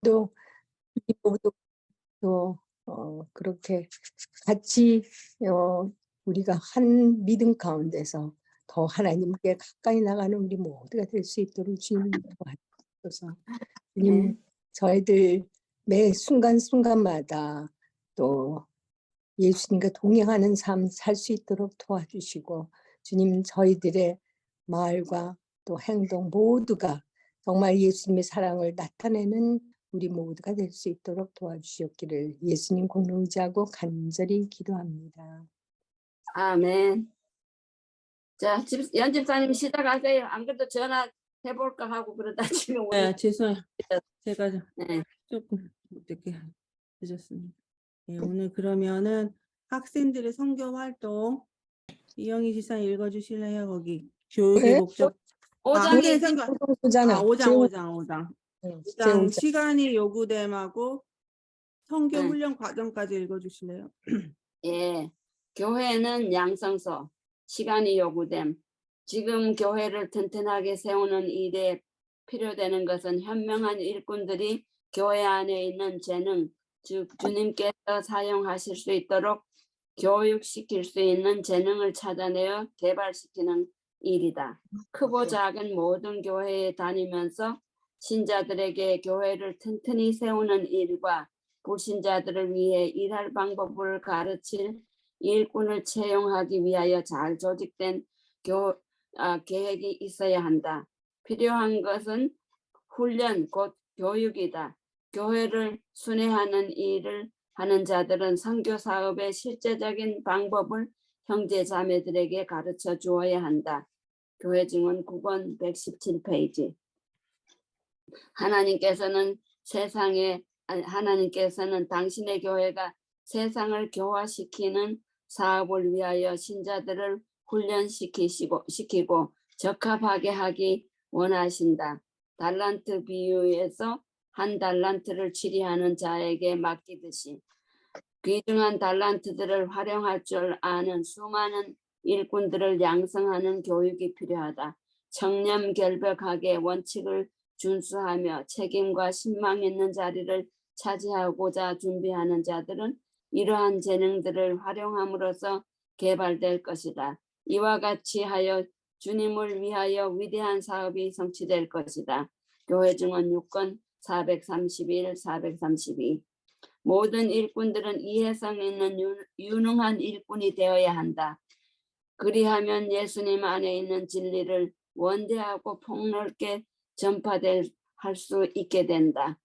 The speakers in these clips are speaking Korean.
또 우리 모두 또 그렇게 같이 우리가 한 믿음 가운데서 더 하나님께 가까이 나가는 우리 모두가 될 수 있도록 주님 도와주셔서 주님 저희들 매 순간순간마다 또 예수님과 동행하는 삶 살 수 있도록 도와주시고 주님 저희들의 말과 또 행동 모두가 정말 예수님의 사랑을 나타내는 우리 모두가 될 수 있도록 도와주시옵기를 예수님 공로 의지하고 간절히 기도합니다. 아멘. 자, 연집사님 시작하세요. 안 그래도 전화 해볼까 하고 그러다 지금 네, 죄송해요. 제가 네. 조금 늦게 늦었습니다. 네, 오늘 그러면은 학생들의 선교 활동 이영희 지사 읽어주실래요? 거기 교육의 네? 목적. 오장이 선교. 오잖아. 5장 시간이 요구됨하고 선교 네. 훈련 과정까지 읽어주실래요? 예, 교회는 양성소, 시간이 요구됨. 지금 교회를 튼튼하게 세우는 일에 필요되는 것은 현명한 일꾼들이 교회 안에 있는 재능, 즉 주님께서 사용하실 수 있도록 교육시킬 수 있는 재능을 찾아내어 개발시키는 일이다. 크고 작은 모든 교회에 다니면서 신자들에게 교회를 튼튼히 세우는 일과 불신자들을 위해 일할 방법을 가르칠 일꾼을 채용하기 위하여 잘 조직된 계획이 있어야 한다. 필요한 것은 훈련 곧 교육이다. 교회를 순회하는 일을 하는 자들은 선교 사업의 실제적인 방법을 형제 자매들에게 가르쳐 주어야 한다. 교회 증언 9권 117페이지. 하나님께서는 당신의 교회가 세상을 교화시키는 사업을 위하여 신자들을 훈련시키고 적합하게 하기 원하신다. 달란트 비유에서 한 달란트를 치리하는 자에게 맡기듯이 귀중한 달란트들을 활용할 줄 아는 수많은 일꾼들을 양성하는 교육이 필요하다. 청렴결백하게 원칙을 준수하며 책임과 신망 있는 자리를 차지하고자 준비하는 자들은 이러한 재능들을 활용함으로써 개발될 것이다. 이와 같이 하여 주님을 위하여 위대한 사업이 성취될 것이다. 교회 증언 6권 431, 432. 모든 일꾼들은 이해성 있는 유능한 일꾼이 되어야 한다. 그리하면 예수님 안에 있는 진리를 원대하고 폭넓게 할 수 있게 된다.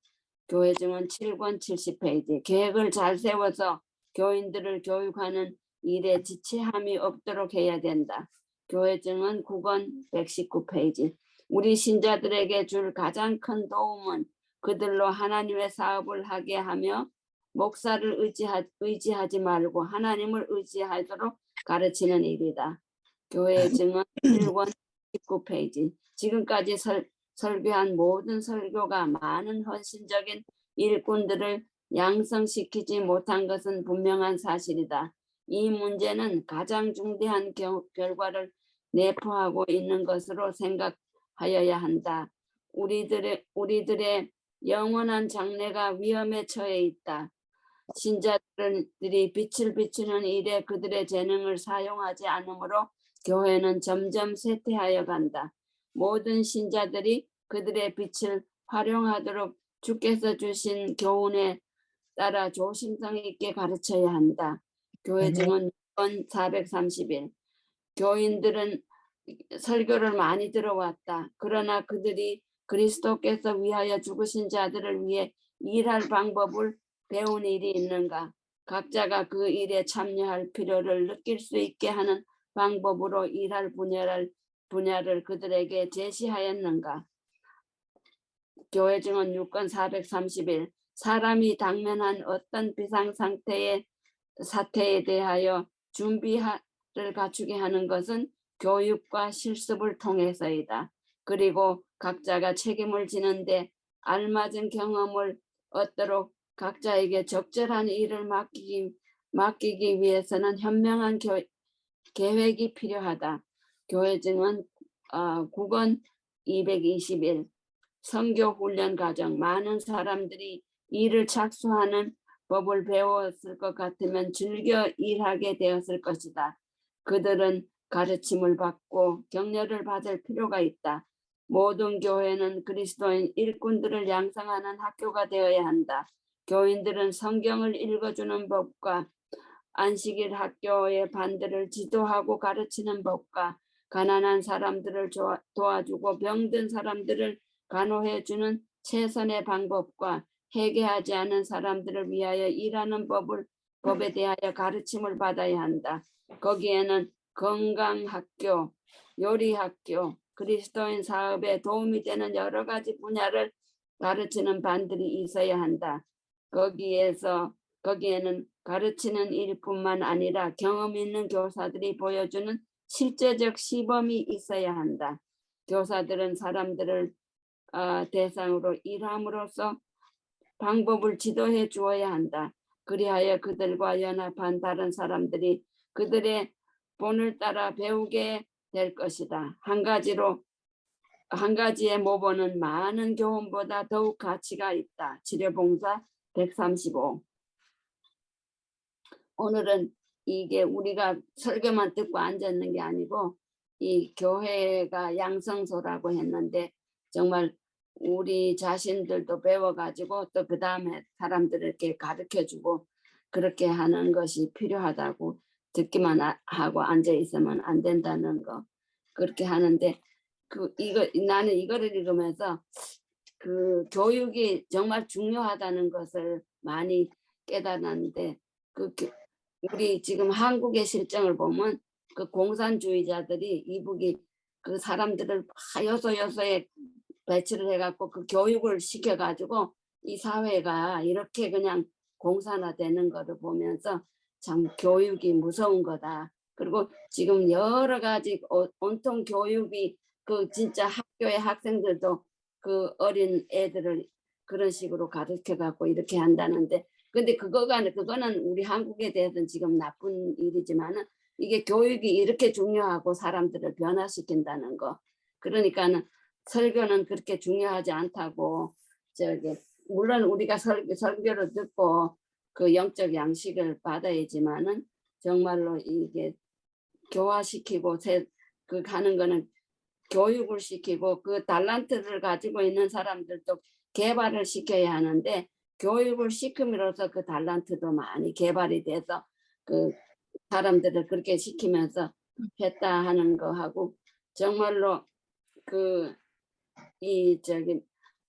교회 증언 7권 70페이지. 계획을 잘 세워서 교인들을 교육하는 일에 지체함이 없도록 해야 된다. 교회 증언 9권 119페이지. 우리 신자들에게 줄 가장 큰 도움은 그들로 하나님의 사업을 하게 하며 목사를 의지하지 말고 하나님을 의지하도록 가르치는 일이다. 교회 증언 1권 19페이지. 지금까지 설교한 모든 설교가 많은 헌신적인 일꾼들을 양성시키지 못한 것은 분명한 사실이다. 이 문제는 가장 중대한 결과를 내포하고 있는 것으로 생각하여야 한다. 우리들의 영원한 장래가 위험에 처해 있다. 신자들이 빛을 비추는 일에 그들의 재능을 사용하지 않으므로 교회는 점점 쇠퇴하여 간다. 모든 신자들이 그들의 빛을 활용하도록 주께서 주신 교훈에 따라 조심성 있게 가르쳐야 한다. 교회 증언 431. 교인들은 설교를 많이 들어왔다. 그러나 그들이 그리스도께서 위하여 죽으신 자들을 위해 일할 방법을 배운 일이 있는가? 각자가 그 일에 참여할 필요를 느낄 수 있게 하는 방법으로 일할 분야를 그들에게 제시하였는가? 교회 증언 6권 431. 사람이 당면한 어떤 비상 사태에 대하여 준비를 갖추게 하는 것은 교육과 실습을 통해서이다. 그리고 각자가 책임을 지는데 알맞은 경험을 얻도록 각자에게 적절한 일을 맡기기 위해서는 현명한 계획이 필요하다. 교회 증언 9권 221. 선교 훈련 과정, 많은 사람들이 일을 착수하는 법을 배웠을 것 같으면 즐겨 일하게 되었을 것이다. 그들은 가르침을 받고 격려를 받을 필요가 있다. 모든 교회는 그리스도인 일꾼들을 양성하는 학교가 되어야 한다. 교인들은 성경을 읽어주는 법과 안식일 학교의 반들을 지도하고 가르치는 법과 가난한 사람들을 도와주고 병든 사람들을 간호해주는 최선의 방법과 회개하지 않은 사람들을 위하여 일하는 법에 대하여 가르침을 받아야 한다. 거기에는 건강학교, 요리학교, 그리스도인 사업에 도움이 되는 여러 가지 분야를 가르치는 반들이 있어야 한다. 거기에는 가르치는 일뿐만 아니라 경험 있는 교사들이 보여주는 실제적 시범이 있어야 한다. 교사들은 사람들을 대상으로 일함으로써 방법을 지도해 주어야 한다. 그리하여 그들과 연합한 다른 사람들이 그들의 본을 따라 배우게 될 것이다. 한 가지의 모범은 많은 교훈보다 더욱 가치가 있다. 치료봉사 135. 오늘은 이게 우리가 설교만 듣고 앉았는 게 아니고 이 교회가 양성소라고 했는데 정말 우리 자신들도 배워가지고 또 그 다음에 사람들에게 가르쳐주고 그렇게 하는 것이 필요하다고 듣기만 하고 앉아 있으면 안 된다는 거 그렇게 하는데 나는 이거를 읽으면서 그 교육이 정말 중요하다는 것을 많이 깨달았는데 우리 지금 한국의 실정을 보면 그 공산주의자들이 이북이 그 사람들을 요소요소에 배치를 해갖고 그 교육을 시켜가지고 이 사회가 이렇게 그냥 공산화되는 거를 보면서 참 교육이 무서운 거다. 그리고 지금 여러 가지 온통 교육이 그 진짜 학교의 학생들도 그 어린 애들을 그런 식으로 가르쳐갖고 이렇게 한다는데 근데 그거는 우리 한국에 대해서는 지금 나쁜 일이지만은 이게 교육이 이렇게 중요하고 사람들을 변화시킨다는 거. 그러니까는 설교는 그렇게 중요하지 않다고 물론 우리가 설교를 듣고 그 영적 양식을 받아야지만은 정말로 이게 교화시키고 그 가는 거는 교육을 시키고 그 달란트를 가지고 있는 사람들도 개발을 시켜야 하는데 교육을 시킴으로써 그 달란트도 많이 개발이 돼서 그 사람들을 그렇게 시키면서 했다 하는 거 하고 정말로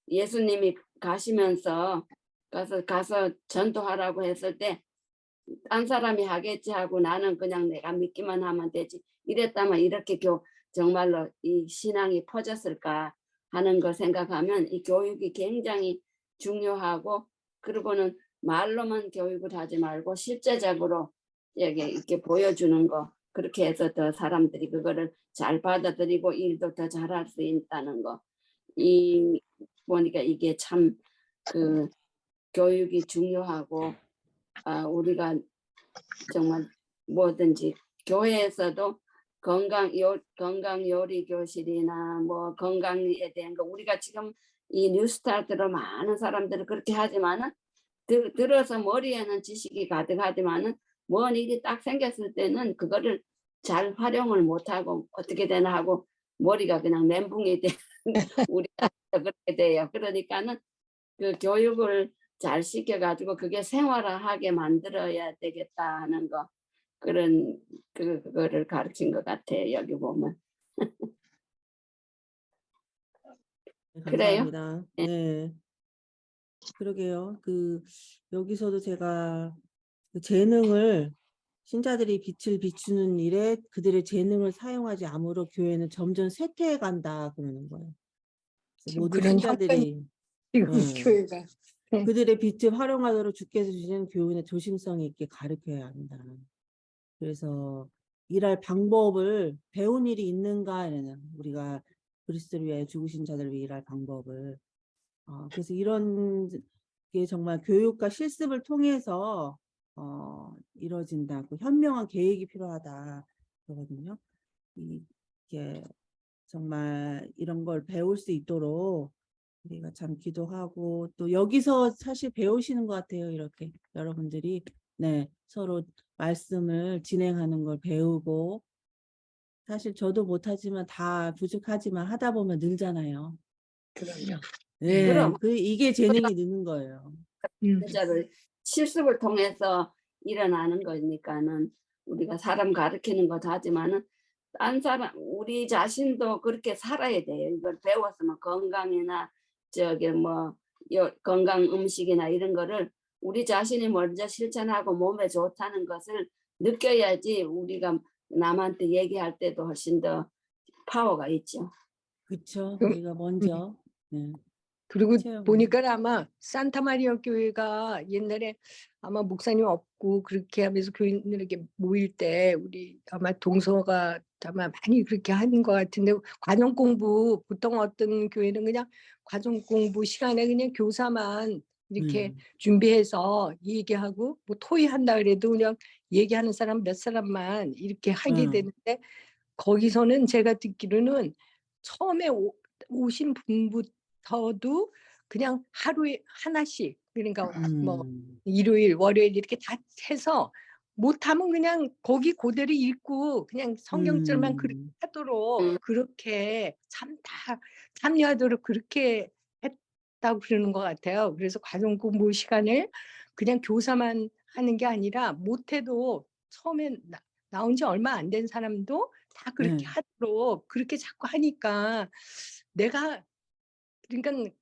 예수님이 가시면서 가서 전도하라고 했을 때 딴 사람이 하겠지 하고 나는 그냥 내가 믿기만 하면 되지 이랬다면 이렇게 정말로 이 신앙이 퍼졌을까 하는 거 생각하면 이 교육이 굉장히 중요하고 그리고는 말로만 교육을 하지 말고 실제적으로 이렇게 보여주는 거 그렇게 해서 더 사람들이 그거를 잘 받아들이고 일도 더 잘할 수 있다는 거 보니까 이게 참 그 교육이 중요하고 우리가 정말 뭐든지 교회에서도 건강 요리 교실이나 뭐 건강에 대한 거 우리가 지금 이 뉴스타트로 많은 사람들을 그렇게 하지만은 들어서 머리에는 지식이 가득하지만은 뭔 일이 딱 생겼을 때는 그거를 잘 활용을 못하고 어떻게 되나 하고 머리가 그냥 멘붕이 돼 우리가 그렇게 돼요. 그러니까는 그 교육을 잘 시켜가지고 그게 생활화하게 만들어야 되겠다 하는 거 그거를 가르친 것 같아요. 여기 보면. 네, 그래요? 감사합니다. 네. 그러게요. 여기서도 제가 그 재능을 신자들이 빛을 비추는 일에 그들의 재능을 사용하지 않으므로 교회는 점점 쇠퇴해 간다 그러는 거예요. 그래서 모든 그런 형편이 신자들이 지금 네. 교회가 그들의 빛을 활용하도록 주께서 주시는 교훈의 조심성이 있게 가르쳐야 한다. 그래서 일할 방법을 배운 일이 있는가 이러는 우리가 그리스도를 위하여 죽으신 자들을 위해 일할 방법을 그래서 이런 게 정말 교육과 실습을 통해서 이루어진다. 그 현명한 계획이 필요하다 그러거든요. 이게 정말 이런 걸 배울 수 있도록 우리가 참 기도하고 또 여기서 사실 배우시는 것 같아요. 이렇게 여러분들이 네, 서로 말씀을 진행하는 걸 배우고 사실 저도 못하지만 다 부족하지만 하다 보면 늘잖아요. 그럼요. 네, 그럼. 이게 재능이 느는 거예요. 진짜로 실습을 통해서 일어나는 거니까는 우리가 사람 가르치는 것도 하지만은 딴 사람 우리 자신도 그렇게 살아야 돼요. 이걸 배웠으면 건강이나 저기 뭐 건강 음식이나 이런 거를 우리 자신이 먼저 실천하고 몸에 좋다는 것을 느껴야지 우리가 남한테 얘기할 때도 훨씬 더 파워가 있죠. 그쵸? 그- 우리가 먼저 네, 그리고 체험을. 보니까 아마 산타마리아 교회가 옛날에 아마 목사님 없고 그렇게 하면서 교인들에게 모일 때 우리 아마 동서가 아마 많이 그렇게 하는 것 같은데 과정 공부 보통 어떤 교회는 그냥 과정 공부 시간에 그냥 교사만 이렇게 준비해서 얘기하고 뭐 토의한다 그래도 그냥 얘기하는 사람 몇 사람만 이렇게 하게 되는데 거기서는 제가 듣기로는 처음에 오신 분부터도 그냥 하루에 하나씩 그러니까 뭐 일요일, 월요일 이렇게 다 해서 못하면 그냥 거기 그대로 읽고 그냥 성경절만 그렇게 하도록 그렇게 참여하도록 그렇게 했다고 그러는 것 같아요. 그래서 과정 공부 시간을 그냥 교사만 하는 게 아니라 못해도 처음에 나온 지 얼마 안 된 사람도 다 그렇게 하도록 그렇게 자꾸 하니까 내가 그러니까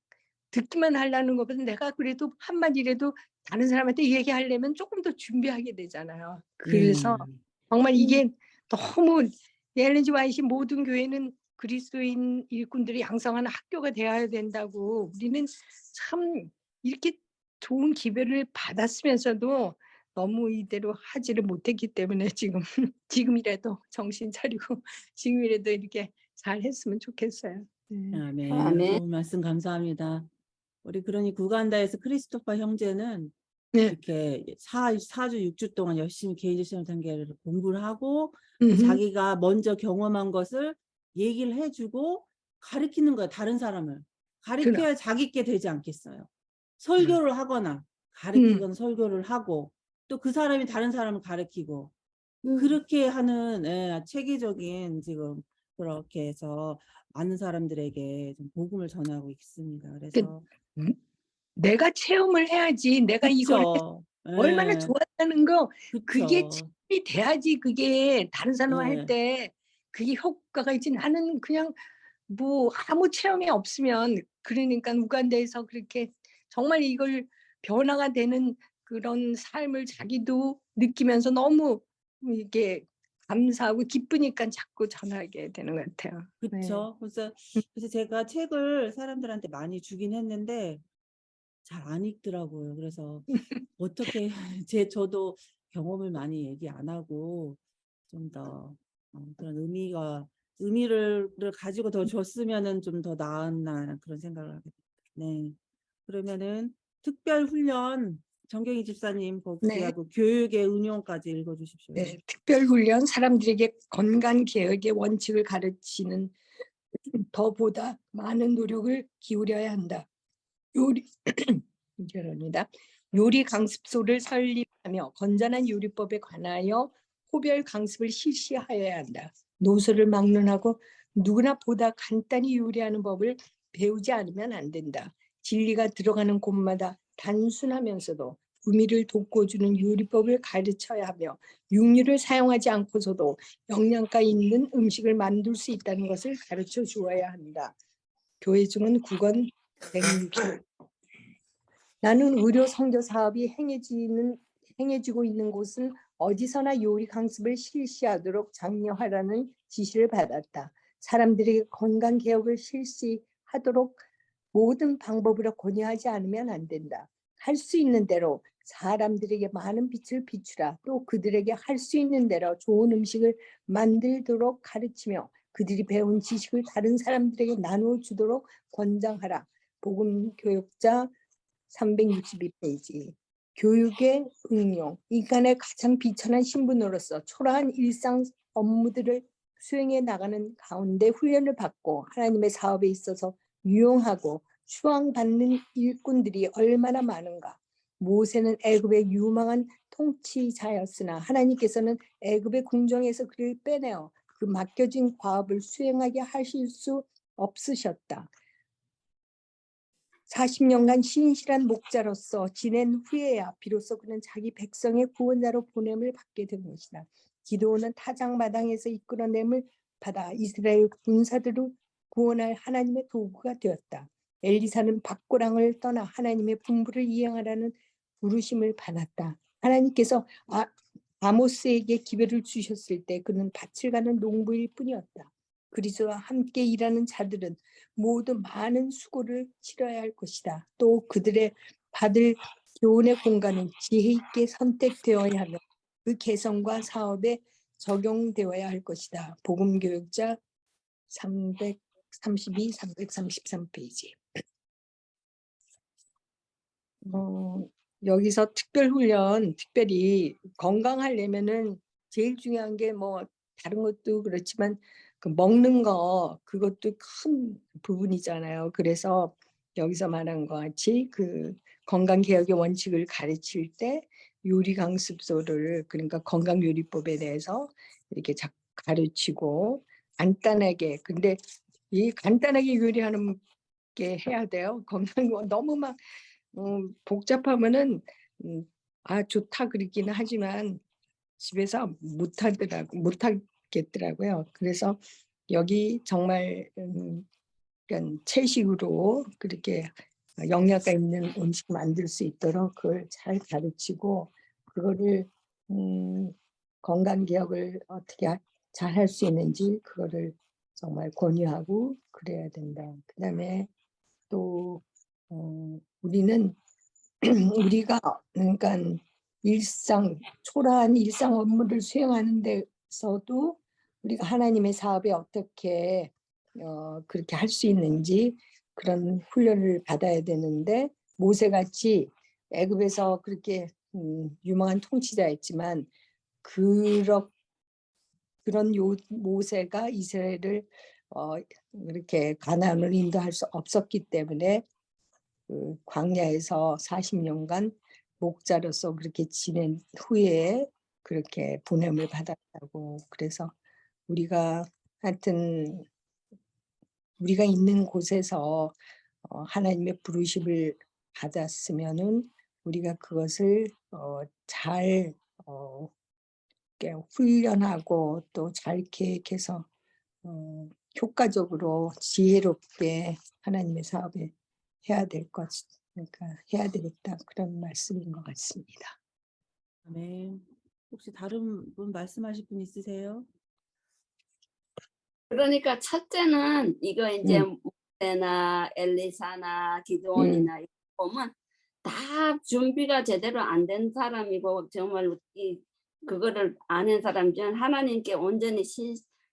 듣기만 하려는 것보다 내가 그래도 한마디라도 다른 사람한테 얘기하려면 조금 더 준비하게 되잖아요. 그래서 정말 이게 너무 엘렌 G 화이트 모든 교회는 그리스도인 일꾼들이 양성하는 학교가 되어야 된다고 우리는 참 이렇게 좋은 기회를 받았으면서도 너무 이대로 하지를 못했기 때문에 지금이라도 정신 차리고 지금이라도 이렇게 잘 했으면 좋겠어요. 네. 아멘. 아멘. 좋은 말씀 감사합니다. 우리 그러니 구간다에서 크리스토퍼 형제는 네. 이렇게 4주 6주 동안 열심히 개인지 시험 단계를 공부를 하고 음흠. 자기가 먼저 경험한 것을 얘기를 해주고 가르치는 거야. 다른 사람을 가르쳐야 자기께 되지 않겠어요. 설교를 하거나 가르치거나 설교를 하고 또 그 사람이 다른 사람을 가르치고 그렇게 하는 체계적인 지금 그렇게 해서 많은 사람들에게 좀 복음을 전하고 있습니다. 그래서 내가 체험을 해야지 내가 이걸 그쵸. 얼마나 좋았다는 거 그게 그쵸. 체험이 돼야지 그게 다른 사람 할 예. 때 그게 효과가 있지 나는 그냥 뭐 아무 체험이 없으면 그러니까 우간다에서 그렇게 정말 이걸 변화가 되는 그런 삶을 자기도 느끼면서 너무 이게 감사하고 기쁘니까 자꾸 전하게 되는 것 같아요. 네. 그쵸. 그래서 제가 책을 사람들한테 많이 주긴 했는데 잘 안 읽더라고요. 그래서 어떻게 저도 경험을 많이 얘기 안 하고 좀 더 그런 의미를 가지고 더 줬으면은 좀 더 나았나 그런 생각을 하게 됩니다. 네. 그러면은 특별 훈련 정경희 집사님 네. 거기하고 교육의 응용까지 읽어주십시오. 네, 특별훈련 사람들에게 건강개혁의 원칙을 가르치는 더보다 많은 노력을 기울여야 한다. 죄송합니다. 요리 강습소를 설립하며 건전한 요리법에 관하여 호별 강습을 실시하여야 한다. 노소를 막론하고 누구나 보다 간단히 요리하는 법을 배우지 않으면 안 된다. 진리가 들어가는 곳마다 단순하면서도 구미를 돋궈주는 요리법을 가르쳐야 하며 육류를 사용하지 않고서도 영양가 있는 음식을 만들 수 있다는 것을 가르쳐 주어야 한다. 교회 중은 국언 160. 나는 의료 선교 사업이 행해지고 있는 곳은 어디서나 요리 강습을 실시하도록 장려하라는 지시를 받았다. 사람들이 건강 개혁을 실시하도록 모든 방법으로 권유하지 않으면 안 된다. 할 수 있는 대로 사람들에게 많은 빛을 비추라. 또 그들에게 할 수 있는 대로 좋은 음식을 만들도록 가르치며 그들이 배운 지식을 다른 사람들에게 나누어 주도록 권장하라. 복음 교육자 362페이지. 교육의 응용. 인간의 가장 비천한 신분으로서 초라한 일상 업무들을 수행해 나가는 가운데 훈련을 받고 하나님의 사업에 있어서 유용하고 추앙받는 일꾼들이 얼마나 많은가. 모세는 애굽의 유망한 통치자였으나 하나님께서는 애굽의 궁정에서 그를 빼내어 그 맡겨진 과업을 수행하게 하실 수 없으셨다. 40년간 신실한 목자로서 지낸 후에야 비로소 그는 자기 백성의 구원자로 보냄을 받게 된 것이다. 기드온은 타작마당에서 이끌어냄을 받아 이스라엘 군사들을 구원할 하나님의 도구가 되었다. 엘리사는 박고랑을 떠나 하나님의 분부를 이행하라는 부르심을 받았다. 하나님께서 아모스에게 기별을 주셨을 때 그는 밭을 가는 농부일 뿐이었다. 그리스도와 함께 일하는 자들은 모두 많은 수고를 치러야 할 것이다. 또 그들의 받을 교훈의 공간은 지혜 있게 선택되어야 하며 그 개성과 사업에 적용되어야 할 것이다. 복음교육자 332, 333페이지. 여기서 특별훈련, 특별히 건강하려면은 제일 중요한 게 뭐 다른 것도 그렇지만 그 먹는 거 그것도 큰 부분이잖아요. 그래서 여기서 말한 것 같이 그 건강개혁의 원칙을 가르칠 때 요리 강습소를 그러니까 건강요리법에 대해서 이렇게 가르치고 간단하게 근데 이 간단하게 요리하는 게 해야 돼요. 건강 너무 막 복잡하면은 좋다 그러기는 하지만 집에서 못하겠더라고요. 그래서 여기 정말 그러니까 채식으로 그렇게 영양가 있는 음식 만들 수 있도록 그걸 잘 가르치고 그거를 건강 개혁을 어떻게 잘 할 수 있는지 그거를 정말 권유하고 그래야 된다. 그다음에 또 우리는 우리가 그러니까 초라한 일상 업무를 수행하는 데서도 우리가 하나님의 사업에 어떻게 그렇게 할 수 있는지 그런 훈련을 받아야 되는데 모세같이 애굽에서 그렇게 유망한 통치자였지만 그런 모세가 이스라엘을 이렇게 가나안을 인도할 수 없었기 때문에 그 광야에서 40년간 목자로서 그렇게 지낸 후에 그렇게 보냄을 받았다고. 그래서 우리가 하여튼 우리가 있는 곳에서 하나님의 부르심을 받았으면은 우리가 그것을 잘 이렇게 훈련하고 또 잘 계획해서 효과적으로 지혜롭게 하나님의 사업에 해야 될 것, 그러니까 해야 되겠다 그런 말씀인 것 같습니다. 네. 혹시 다른 분 말씀하실 분 있으세요? 그러니까 첫째는 이거 이제 모세나 엘리사나 기드온이나 이거 보면 다 준비가 제대로 안 된 사람이고 정말 이 그거를 아는 사람들은 하나님께 온전히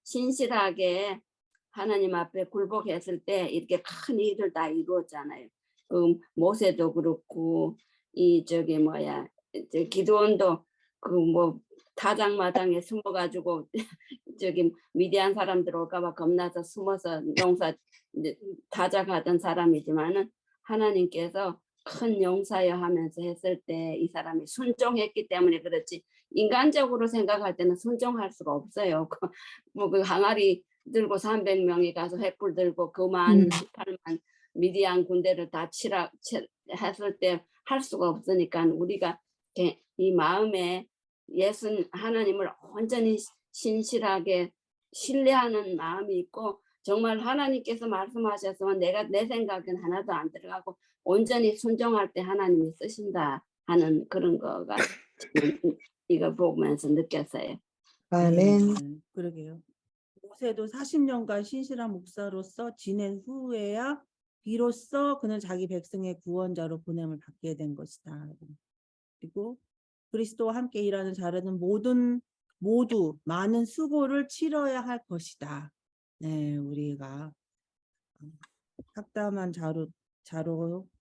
신실하게 하나님 앞에 굴복했을 때 이렇게 큰 일을 다 이루었잖아요. 그 모세도 그렇고 이 저기 뭐야 기드온도 그 뭐 타작마당에 숨어가지고 저기 미디안 사람들 올까봐 겁나서 숨어서 농사 타작하던 사람이지만은 하나님께서 큰 용사여 하면서 했을 때 이 사람이 순종했기 때문에 그렇지 인간적으로 생각할 때는 순종할 수가 없어요. 뭐 그 항아리 들고 300명이 가서 횃불 들고 그만 18만 미디안 군대를 다 했을 때 할 수가 없으니까 우리가 이 마음에 하나님을 온전히 신실하게 신뢰하는 마음이 있고 정말 하나님께서 말씀하셨으면 내 생각은 하나도 안 들어가고 온전히 순종할 때 하나님이 쓰신다 하는 그런 거가 이거 보면서 느꼈어요. 아멘. 그러게요. 모세도 40년간 신실한 목사로서 지낸 후에야 비로소 그는 자기 백성의 구원자로 보냄을 받게 된 것이다. 그리고 그리스도와 함께 일하는 자들은 모두 많은 수고를 치러야 할 것이다. 네, 우리가 탁담한 자로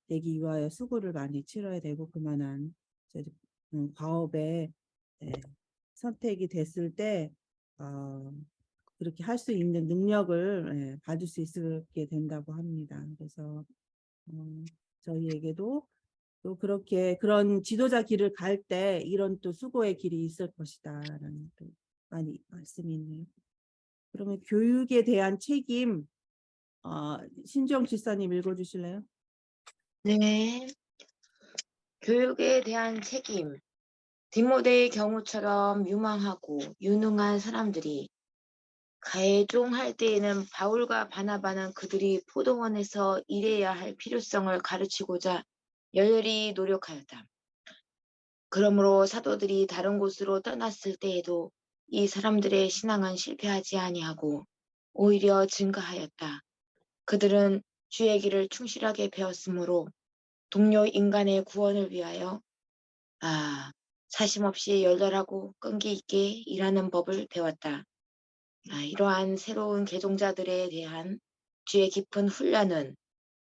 되기 위하여 수고를 많이 치러야 되고 그만한 과업에 선택이 됐을 때 그렇게 할 수 있는 능력을 받을 수 있게 된다고 합니다. 그래서 저희에게도 또 그렇게 그런 지도자 길을 갈 때 이런 또 수고의 길이 있을 것이다라는 또 많이 말씀이 있네요. 그러면 교육에 대한 책임 신지영 집사님 읽어주실래요? 네, 교육에 대한 책임. 디모데의 경우처럼 유망하고 유능한 사람들이 가해종할 때에는 바울과 바나바는 그들이 포도원에서 일해야 할 필요성을 가르치고자 열렬히 노력하였다. 그러므로 사도들이 다른 곳으로 떠났을 때에도 이 사람들의 신앙은 실패하지 아니하고 오히려 증가하였다. 그들은 주의 길을 충실하게 배웠으므로 동료 인간의 구원을 위하여 사심 없이 열렬하고 끈기 있게 일하는 법을 배웠다. 이러한 새로운 개종자들에 대한 주의 깊은 훈련은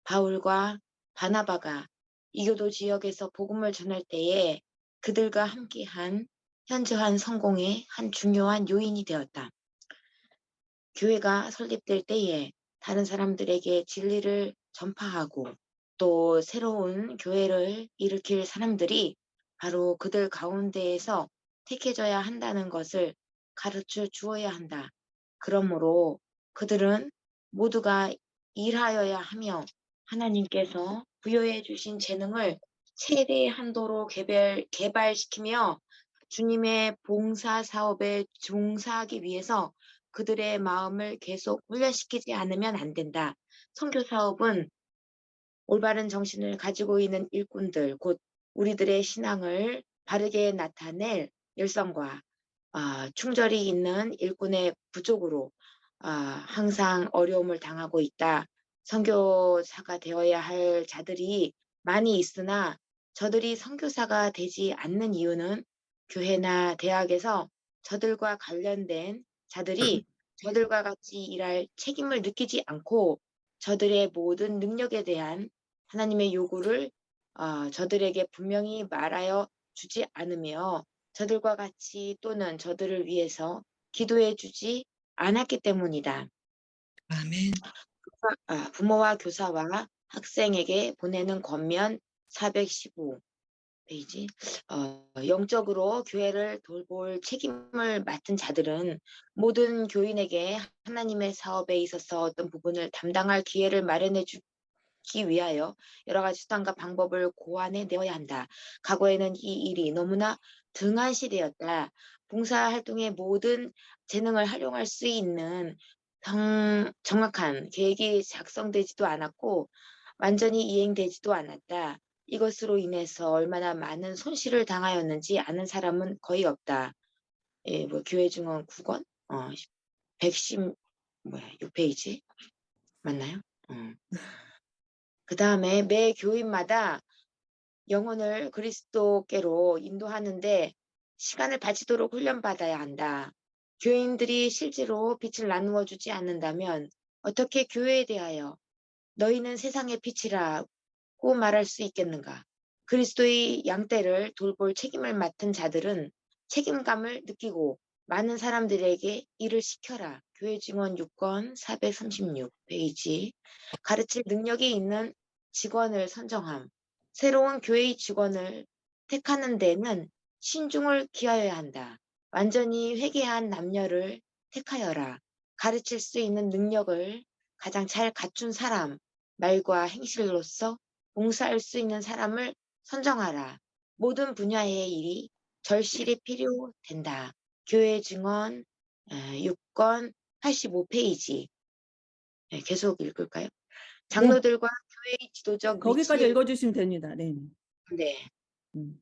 바울과 바나바가 이교도 지역에서 복음을 전할 때에 그들과 함께한 현저한 성공의 한 중요한 요인이 되었다. 교회가 설립될 때에 다른 사람들에게 진리를 전파하고 또 새로운 교회를 일으킬 사람들이 바로 그들 가운데에서 택해져야 한다는 것을 가르쳐 주어야 한다. 그러므로 그들은 모두가 일하여야 하며 하나님께서 부여해 주신 재능을 최대 한도로 개발시키며 주님의 봉사 사업에 종사하기 위해서 그들의 마음을 계속 훈련시키지 않으면 안 된다. 선교 사업은 올바른 정신을 가지고 있는 일꾼들, 곧 우리들의 신앙을 바르게 나타낼 열성과 충절이 있는 일꾼의 부족으로 항상 어려움을 당하고 있다. 선교사가 되어야 할 자들이 많이 있으나 저들이 선교사가 되지 않는 이유는 교회나 대학에서 저들과 관련된 자들이 저들과 같이 일할 책임을 느끼지 않고 저들의 모든 능력에 대한 하나님의 요구를 저들에게 분명히 말하여 주지 않으며 저들과 같이 또는 저들을 위해서 기도해 주지 않았기 때문이다. 아멘. 부모와 교사와 학생에게 보내는 권면 415페이지. 영적으로 교회를 돌볼 책임을 맡은 자들은 모든 교인에게 하나님의 사업에 있어서 어떤 부분을 담당할 기회를 마련해 주기 위하여 여러 가지 수단과 방법을 고안해 내어야 한다. 과거에는 이 일이 너무나 등한시되었다. 봉사활동의 모든 재능을 활용할 수 있는 정확한 계획이 작성되지도 않았고 완전히 이행되지도 않았다. 이것으로 인해서 얼마나 많은 손실을 당하였는지 아는 사람은 거의 없다. 교회 증언 9권 116페이지 맞나요? 그 다음에 매 교인마다 영혼을 그리스도께로 인도하는데 시간을 바치도록 훈련받아야 한다. 교인들이 실제로 빛을 나누어 주지 않는다면 어떻게 교회에 대하여 너희는 세상의 빛이라고 말할 수 있겠는가? 그리스도의 양떼를 돌볼 책임을 맡은 자들은 책임감을 느끼고 많은 사람들에게 일을 시켜라. 교회 증언 6권 436페이지. 가르칠 능력이 있는 직원을 선정함. 새로운 교회의 직원을 택하는 데는 신중을 기하여야 한다. 완전히 회개한 남녀를 택하여라. 가르칠 수 있는 능력을 가장 잘 갖춘 사람, 말과 행실로서 봉사할 수 있는 사람을 선정하라. 모든 분야의 일이 절실히 필요된다. 교회 증언 6권 85페이지. 계속 읽을까요? 장로들과 교회의 지도적 거기까지 위치에 읽어주시면 됩니다. 네. 네. 음.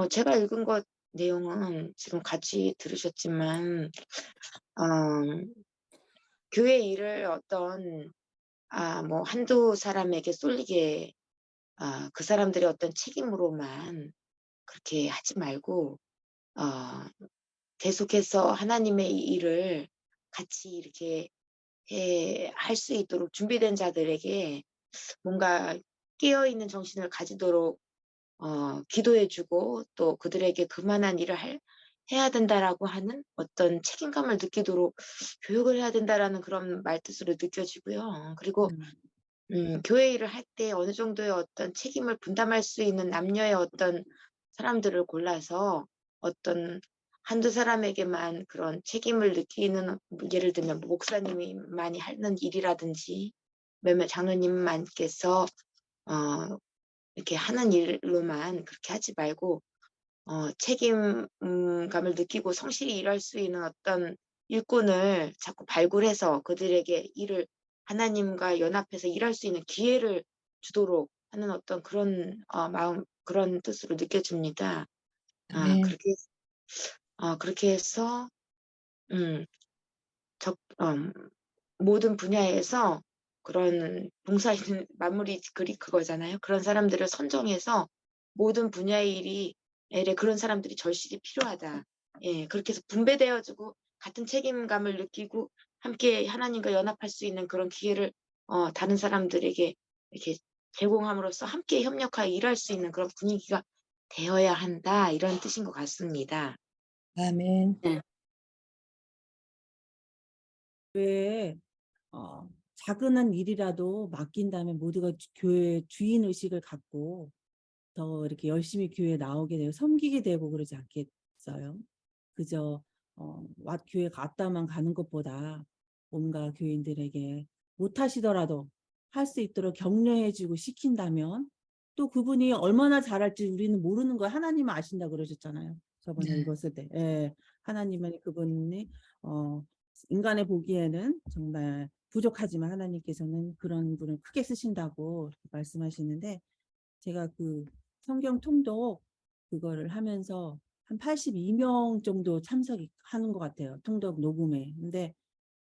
제가 읽은 것 내용은 지금 같이 들으셨지만 교회 일을 어떤 한두 사람에게 쏠리게 그 사람들의 어떤 책임으로만 그렇게 하지 말고 계속해서 하나님의 일을 같이 이렇게 할 수 있도록 준비된 자들에게 뭔가 깨어있는 정신을 가지도록 기도해주고 또 그들에게 그만한 일을 해야 된다라고 하는 어떤 책임감을 느끼도록 교육을 해야 된다라는 그런 말뜻으로 느껴지고요. 그리고 교회 일을 할 때 어느 정도의 어떤 책임을 분담할 수 있는 남녀의 어떤 사람들을 골라서 어떤 한두 사람에게만 그런 책임을 느끼는, 예를 들면 목사님이 많이 하는 일이라든지 몇몇 장로님만께서 이렇게 하는 일로만 그렇게 하지 말고 책임감을 느끼고 성실히 일할 수 있는 어떤 일꾼을 자꾸 발굴해서 그들에게 일을 하나님과 연합해서 일할 수 있는 기회를 주도록 하는 어떤 그런 마음, 그런 뜻으로 느껴집니다. 아멘. 그렇게 해서 모든 분야에서 그런 봉사인 만물이 그거잖아요. 그런 사람들을 선정해서 모든 분야의 일에 그런 사람들이 절실히 필요하다. 예, 그렇게 해서 분배되어지고 같은 책임감을 느끼고 함께 하나님과 연합할 수 있는 그런 기회를 다른 사람들에게 이렇게 제공함으로써 함께 협력하여 일할 수 있는 그런 분위기가 되어야 한다. 이런 뜻인 것 같습니다. 아멘. 교회에 작은 한 일이라도 맡긴다면 모두가 교회 주인 의식을 갖고 더 이렇게 열심히 교회에 나오게 되고 섬기게 되고 그러지 않겠어요? 그저 교회 갔다만 가는 것보다 뭔가 교인들에게 못하시더라도 할 수 있도록 격려해주고 시킨다면 또 그분이 얼마나 잘할지 우리는 모르는 거예요. 하나님은 아신다 그러셨잖아요. 저번에 네. 읽었을 때. 예, 하나님은 그분이 인간의 보기에는 정말 부족하지만 하나님께서는 그런 분을 크게 쓰신다고 말씀하시는데, 제가 그 성경 통독 그거를 하면서 한 82명 정도 참석하는 것 같아요. 통독 녹음에. 근데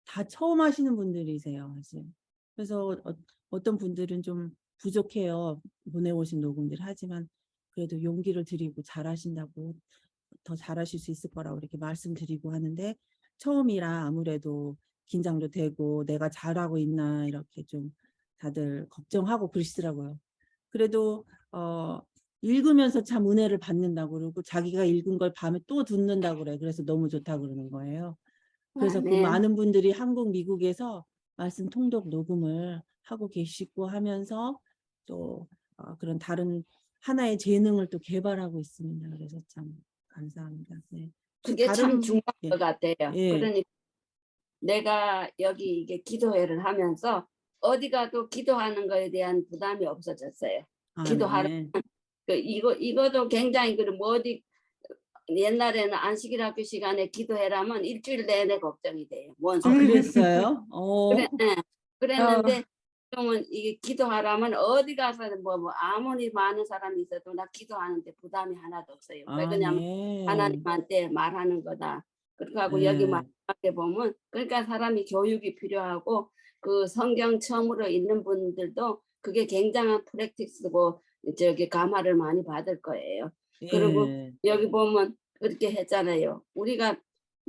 다 처음 하시는 분들이세요, 사실. 그래서 어떤 분들은 좀 부족해요. 보내오신 녹음들. 하지만 그래도 용기를 드리고 잘하신다고, 더 잘하실 수 있을 거라고 이렇게 말씀드리고 하는데, 처음이라 아무래도 긴장도 되고 내가 잘하고 있나 이렇게 좀 다들 걱정하고 그러시더라고요. 그래도 읽으면서 참 은혜를 받는다고 그러고 자기가 읽은 걸 밤에 또 듣는다고 그래. 그래서 너무 좋다고 그러는 거예요. 그래서 그 아멘. 많은 분들이 한국, 미국에서 말씀 통독 녹음을 하고 계시고 하면서 또 그런 다른 하나의 재능을 또 개발하고 있습니다. 그래서 참 감사합니다. 네. 혹시 그게 참 다른 중요한 예, 것 같아요. 예. 그러니까 내가 여기 이게 기도회를 하면서 어디 가도 기도하는 거에 대한 부담이 없어졌어요. 기도하러 네. 이거도 굉장히 뭐 어디 옛날에는 안식일학교 시간에 기도회라면 일주일 내내 걱정이 돼요. 뭔 소리. 그랬어요? 그랬는데 지금은 이게 기도하라면 어디 가서는 뭐 아무리 많은 사람이 있어도 나 기도하는데 부담이 하나도 없어요. 왜 그러냐면 네. 하나님한테 말하는 거다. 그렇게 하고 네. 여기 말하게 보면 그러니까 사람이 교육이 필요하고 그 성경 처음으로 읽는 분들도 그게 굉장한 프랙티스고 저기 감화를 많이 받을 거예요. 그리고 예. 여기 보면 그렇게 했잖아요. 우리가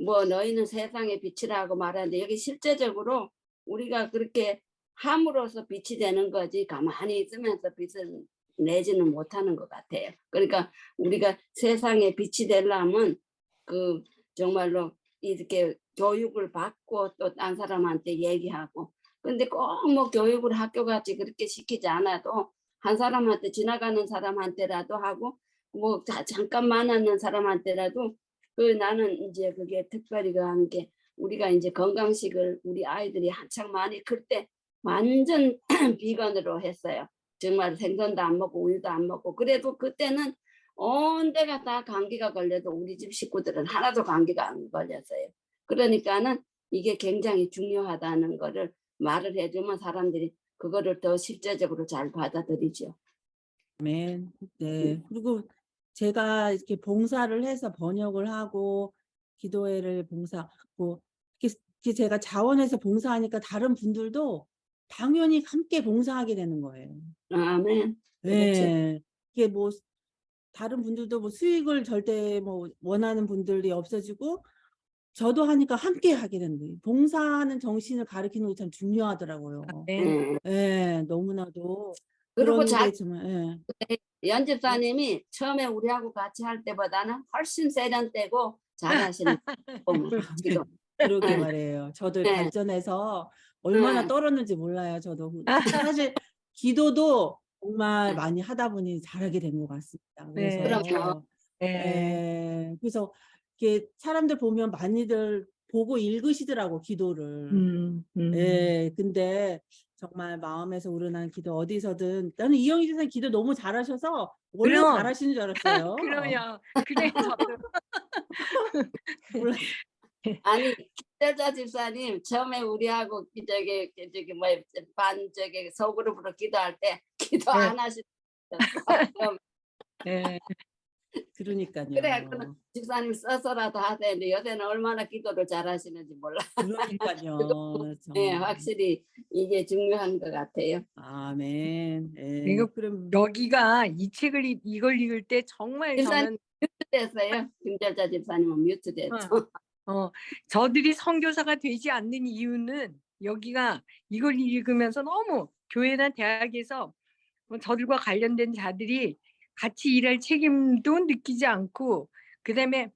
뭐 너희는 세상의 빛이라고 말하는데 여기 실제적으로 우리가 그렇게 함으로써 빛이 되는 거지 가만히 있으면서 빛을 내지는 못하는 것 같아요. 그러니까 우리가 세상에 빛이 되려면 그 정말로 이렇게 교육을 받고 또 딴 사람한테 얘기하고, 근데 꼭 뭐 교육을 학교같이 그렇게 시키지 않아도 한 사람한테 지나가는 사람한테라도 하고 뭐 잠깐 만나는 사람한테라도 나는 이제 그게 특별히 하는 게 우리가 이제 건강식을 우리 아이들이 한창 많이 클 때 완전 비건으로 했어요. 정말 생선도 안 먹고 우유도 안 먹고. 그래도 그때는 온 데가 다 감기가 걸려도 우리 집 식구들은 하나도 감기가 안 걸렸어요. 그러니까는 이게 굉장히 중요하다는 거를 말을 해주면 사람들이 그거를 더 실제적으로 잘 받아들이죠. 네. 그리고 제가 이렇게 봉사를 해서 번역을 하고 기도회를 봉사하고 이렇게 제가 자원해서 봉사하니까 다른 분들도 당연히 함께 봉사하게 되는 거예요. 아멘. 그렇죠. 네. 이게 뭐 다른 분들도 뭐 수익을 절대 뭐 원하는 분들이 없어지고 저도 하니까 함께 하게 되는 거예요. 봉사하는 정신을 가르치는 게 참 중요하더라고요. 네. 예, 너무나도 그리고 그런 게 정말 연집사님이 처음에 우리하고 같이 할 때보다는 훨씬 세련되고 잘하시는 보면 지금. 그러게 네. 말이에요. 저도 네. 발전해서 얼마나 네. 떨었는지 몰라요. 저도 사실 기도도 정말 네. 많이 하다 보니 잘하게 된 것 같습니다. 네. 그럼요. 그래서 네. 그래서 이렇게 사람들 보면 많이들 보고 읽으시더라고 기도를. 근데 정말 마음에서 우러난 기도 어디서든 나는 이영희 선생님 기도 너무 잘하셔서 원래 그럼. 잘하시는 줄 알았어요. 그럼요. 그래 저도. 몰라. 아니 김대자 집사님 처음에 우리하고 저기 뭐반 저기 소그룹으로 기도할 때 기도 네. 안 하시던 네. 그래 그러니까요. 집사님 써서라도 하되는데 요새는 얼마나 기도를 잘하시는지 몰라. 그러니까요. 네, 정말. 확실히 이게 중요한 것 같아요. 아멘. 이거 그럼 여기가 이 책을 이걸 읽을 때 정말 집사님 저는 됐어요. 김대자 집사님은 뮤트 됐죠. 저들이 선교사가 되지 않는 이유는 여기가 이걸 읽으면서 너무 교회나 대학에서 저들과 관련된 자들이 같이 일할 책임도 느끼지 않고 그다음에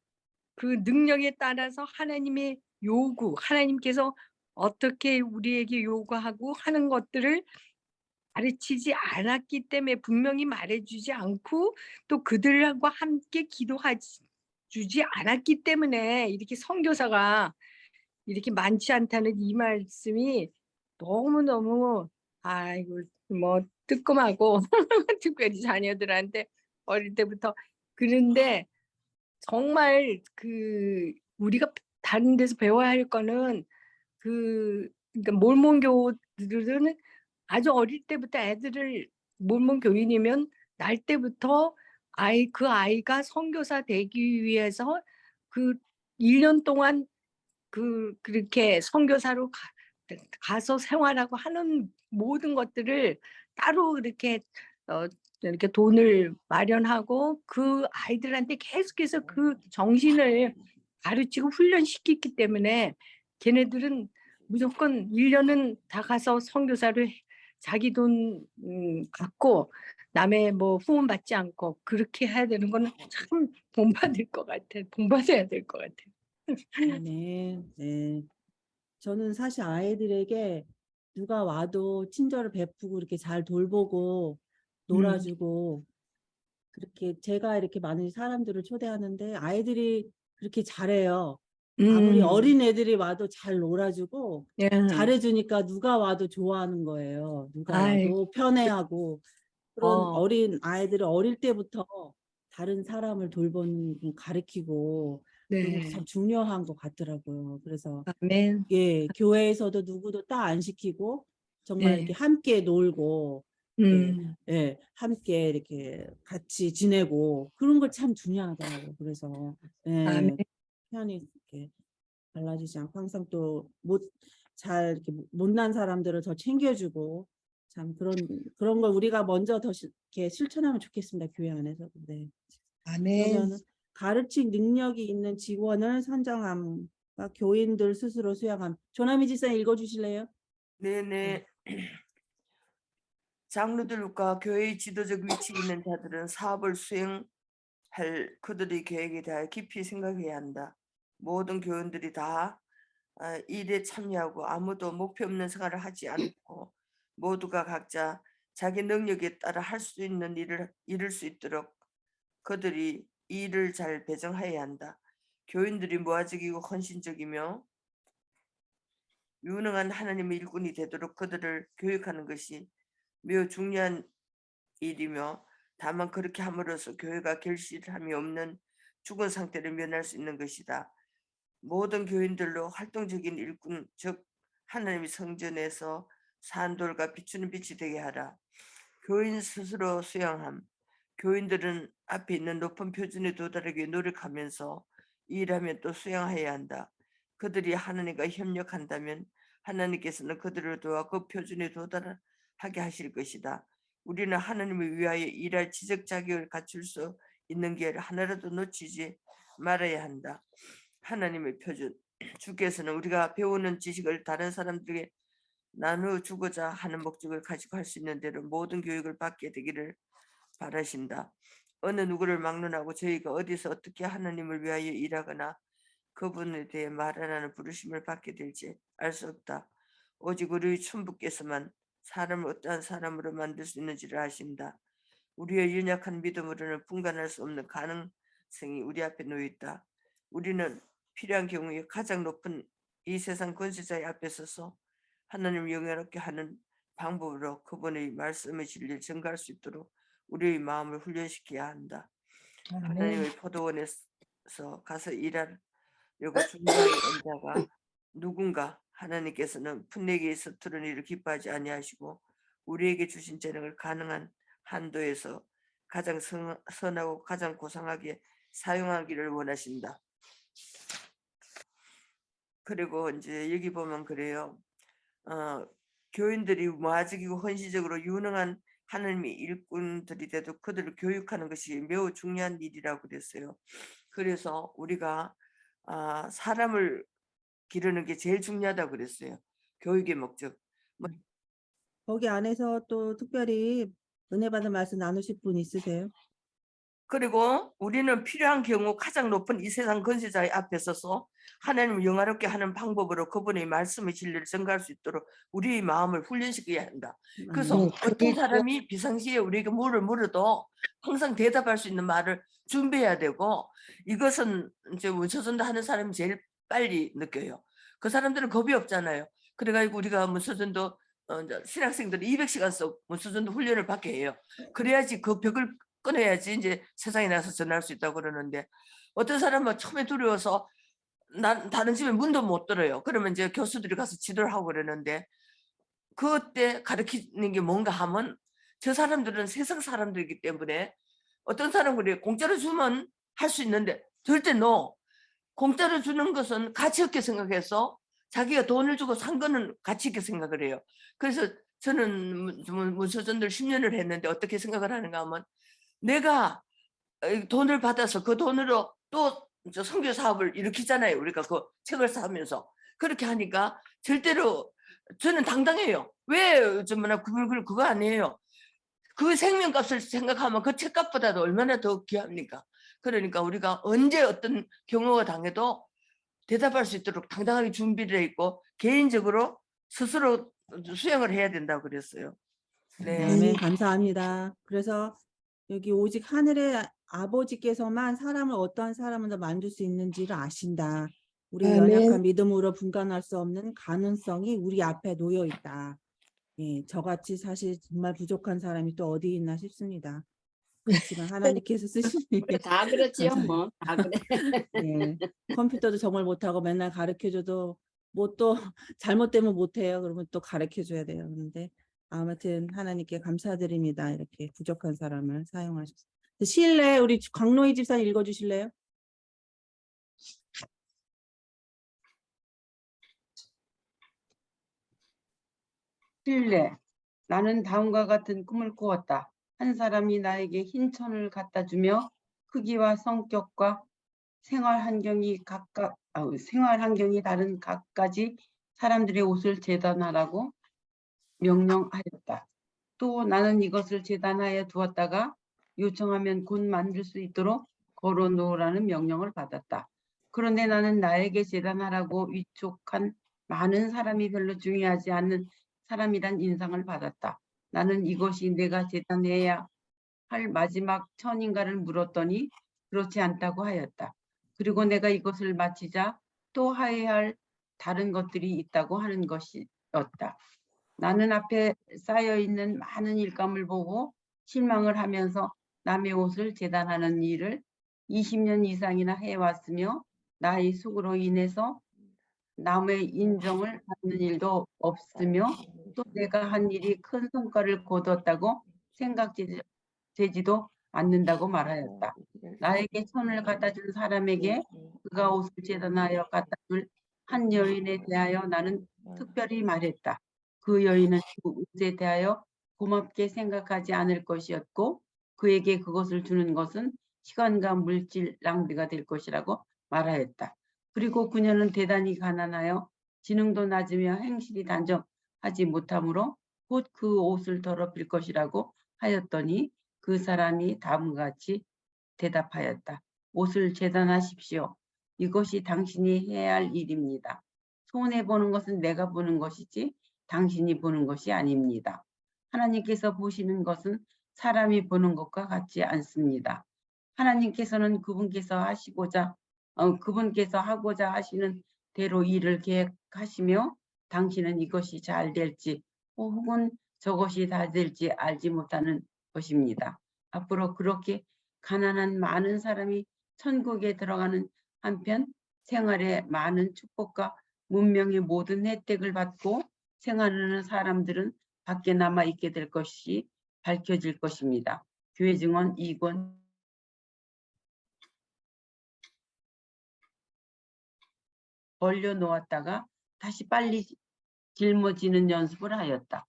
그 능력에 따라서 하나님의 요구, 하나님께서 어떻게 우리에게 요구하고 하는 것들을 가르치지 않았기 때문에 분명히 말해주지 않고 또 그들과 함께 주지 않았기 때문에 이렇게 선교사가 이렇게 많지 않다는 이 말씀이 너무너무 아이고 뭐 뜨끔하고 특별히 자녀들한테 어릴 때부터 그런데 정말 그 우리가 다른 데서 배워야 할 거는 그러니까 몰몬 교들은 아주 어릴 때부터 애들을 몰몬 교인이면 날 때부터 그 아이가 선교사 되기 위해서 그 1년 동안 그렇게 선교사로 가서 생활하고 하는 모든 것들을 따로 이렇게 돈을 마련하고 그 아이들한테 계속해서 그 정신을 가르치고 훈련시키기 때문에 걔네들은 무조건 1년은 다 가서 선교사를 자기 돈 갖고 남의 뭐 후원 받지 않고 그렇게 해야 되는 거는 참 본받을 것 같아. 본받아야 될 것 같아. 아멘. 저는 사실 아이들에게 누가 와도 친절을 베푸고 이렇게 잘 돌보고 놀아주고 그렇게 제가 이렇게 많은 사람들을 초대하는데 아이들이 그렇게 잘해요. 아무리 어린 애들이 와도 잘 놀아주고 예. 잘해주니까 누가 와도 좋아하는 거예요. 누가 아이, 와도 편해하고 그런 어, 어린 아이들을 어릴 때부터 다른 사람을 가르치고 그런 것도 네. 참 중요한 것 같더라고요. 그래서 아멘. 교회에서도 누구도 딱 안 시키고 정말 이렇게 예. 함께 놀고 함께 이렇게 같이 지내고 그런 걸 참 중요하더라고요. 그래서 아멘. 편히 이렇게 달라지지 않고 항상 또 잘 이렇게 못난 사람들을 더 챙겨주고 참 그런 걸 우리가 먼저 더 이렇게 실천하면 좋겠습니다. 교회 안에서. 네. 아멘. 그러면 가르칠 능력이 있는 직원을 선정함. 교인들 스스로 수양함. 조남희 집사님 읽어주실래요? 네네. 장로들과 교회의 지도적 위치에 있는 자들은 사업을 수행할 그들의 계획에 대하여 깊이 생각해야 한다. 모든 교인들이 다 일에 참여하고 아무도 목표 없는 생활을 하지 않고 모두가 각자 자기 능력에 따라 할 수 있는 일을 이룰 수 있도록 그들이 일을 잘 배정해야 한다. 교인들이 모아지기고 헌신적이며 유능한 하나님의 일꾼이 되도록 그들을 교육하는 것이 매우 중요한 일이며 다만 그렇게 함으로써 교회가 결실함이 없는 죽은 상태를 면할 수 있는 것이다. 모든 교인들로 활동적인 일꾼 즉 하나님의 성전에서 산돌과 비추는 빛이 되게 하라. 교인 스스로 수양함. 교인들은 앞에 있는 높은 표준에 도달하기 위해 노력하면서 일하면 또 수양해야 한다. 그들이 하나님과 협력한다면 하나님께서는 그들을 도와 그 표준에 도달하게 하실 것이다. 우리는 하나님을 위하여 일할 지적 자격을 갖출 수 있는 기회를 하나라도 놓치지 말아야 한다. 하나님의 표준. 주께서는 우리가 배우는 지식을 다른 사람들에게 나누어주고자 하는 목적을 가지고 할 수 있는 대로 모든 교육을 받게 되기를 바라신다. 어느 누구를 막론하고 저희가 어디서 어떻게 하나님을 위하여 일하거나 그분에 대해 말 안 하는 부르심을 받게 될지 알 수 없다. 오직 우리 천부께서만 사람을 어떠한 사람으로 만들 수 있는지를 아신다. 우리의 연약한 믿음으로는 분간할 수 없는 가능성이 우리 앞에 놓여 있다. 우리는 필요한 경우에 가장 높은 이 세상 권세자의 앞에 서서 하나님을 영예롭게 하는 방법으로 그분의 말씀의 진리를 증거할 수 있도록 우리의 마음을 훈련시켜야 한다. 하나님의 포도원에서 가서 일하려고 준비하는 자가 누군가 하나님께서는 풋내기에 서투른 일을 기뻐하지 아니하시고 우리에게 주신 재능을 가능한 한도에서 가장 선하고 가장 고상하게 사용하기를 원하신다. 그리고 이제 여기 보면 그래요. 교인들이 모아지고 헌신적으로 유능한 하나님의 일꾼들이 돼도 그들을 교육하는 것이 매우 중요한 일이라고 그랬어요. 그래서 우리가 사람을 기르는 게 제일 중요하다고 그랬어요. 교육의 목적. 거기 안에서 또 특별히 은혜 받은 말씀 나누실 분 있으세요? 그리고 우리는 필요한 경우 가장 높은 이 세상 권세자의 앞에 서서 하나님을 영화롭게 하는 방법으로 그분의 말씀의 진리를 증거할 수 있도록 우리의 마음을 훈련시켜야 한다. 그래서 네, 어떤 그게 사람이 비상시에 우리에게 뭐를 물어도 항상 대답할 수 있는 말을 준비해야 되고, 이것은 이제 문서전도 하는 사람이 제일 빨리 느껴요. 그 사람들은 겁이 없잖아요. 그래가지고 우리가 문서전도 이제 신학생들이 200시간 씩 문서전도 훈련을 받게 해요. 그래야지 그 벽을 끊어야지 이제 세상에 나서 전할 수 있다고 그러는데, 어떤 사람은 처음에 두려워서 다른 집에 문도 못 들어요. 그러면 이제 교수들이 가서 지도를 하고 그러는데, 그때 가르치는 게 뭔가 하면 저 사람들은 세상 사람들이기 때문에 어떤 사람은 그래, 공짜로 주면 할 수 있는데 절대 공짜로 주는 것은 가치 없게 생각해서 자기가 돈을 주고 산 거는 가치 있게 생각을 해요. 그래서 저는 문서전들 10년을 했는데 어떻게 생각을 하는가 하면, 내가 돈을 받아서 그 돈으로 또 선교 사업을 일으키잖아요. 우리가 그 책을 사면서 그렇게 하니까 절대로 저는 당당해요. 왜 정말 그거 아니에요. 그 생명값을 생각하면 그 책값보다도 얼마나 더 귀합니까? 그러니까 우리가 언제 어떤 경우가 당해도 대답할 수 있도록 당당하게 준비되어 있고 개인적으로 스스로 수행을 해야 된다고 그랬어요. 네. 아멘. 감사합니다. 그래서 여기 오직 하늘의 아버지께서만 사람을 어떠한 사람으로 만들 수 있는지를 아신다. 우리 아멘. 연약한 믿음으로 분간할 수 없는 가능성이 우리 앞에 놓여 있다. 예, 저같이 사실 정말 부족한 사람이 또 어디 있나 싶습니다. 그렇지만 하나님께서 쓰시니 다 그렇지요. 감사해요. 뭐 다 그래. 예, 컴퓨터도 정말 못하고 맨날 가르쳐줘도 뭐 또 잘못되면 못해요. 그러면 또 가르쳐줘야 돼요. 그런데 아무튼 하나님께 감사드립니다. 이렇게 부족한 사람을 사용하셔서. 실내 우리 강로희 집사 읽어주실래요? 실례. 나는 다음과 같은 꿈을 꾸었다. 한 사람이 나에게 흰 천을 갖다 주며 크기와 성격과 생활 환경이 다른 각가지 사람들의 옷을 재단하라고 명령하였다. 또 나는 이것을 재단하여 두었다가 요청하면 곧 만들 수 있도록 걸어 놓으라는 명령을 받았다. 그런데 나는 나에게 재단하라고 위촉한 많은 사람이 별로 중요하지 않는 사람이란 인상을 받았다. 나는 이것이 내가 재단해야 할 마지막 천인가를 물었더니 그렇지 않다고 하였다. 그리고 내가 이것을 마치자 또 해야 할 다른 것들이 있다고 하는 것이었다. 나는 앞에 쌓여있는 많은 일감을 보고 실망을 하면서 남의 옷을 재단하는 일을 20년 이상이나 해왔으며 나의 수고로 인해서 남의 인정을 받는 일도 없으며 또 내가 한 일이 큰 성과를 거뒀다고 생각되지도 않는다고 말하였다. 나에게 손을 갖다 준 사람에게 그가 옷을 재단하여 갖다 줄 한 여인에 대하여 나는 특별히 말했다. 그 여인은 그 옷에 대하여 고맙게 생각하지 않을 것이었고 그에게 그것을 주는 것은 시간과 물질 낭비가 될 것이라고 말하였다. 그리고 그녀는 대단히 가난하여 지능도 낮으며 행실이 단정하지 못하므로 곧 그 옷을 더럽힐 것이라고 하였더니 그 사람이 다음과 같이 대답하였다. 옷을 재단하십시오. 이것이 당신이 해야 할 일입니다. 손해 보는 것은 내가 보는 것이지 당신이 보는 것이 아닙니다. 하나님께서 보시는 것은 사람이 보는 것과 같지 않습니다. 하나님께서는 그분께서 하고자 하시는 대로 일을 계획하시며 당신은 이것이 잘 될지 혹은 저것이 다 될지 알지 못하는 것입니다. 앞으로 그렇게 가난한 많은 사람이 천국에 들어가는 한편 생활에 많은 축복과 문명의 모든 혜택을 받고 생활하는 사람들은 밖에 남아 있게 될 것이 밝혀질 것입니다. 교회 증언 2권. 벌려 놓았다가 다시 빨리 짊어지는 연습을 하였다.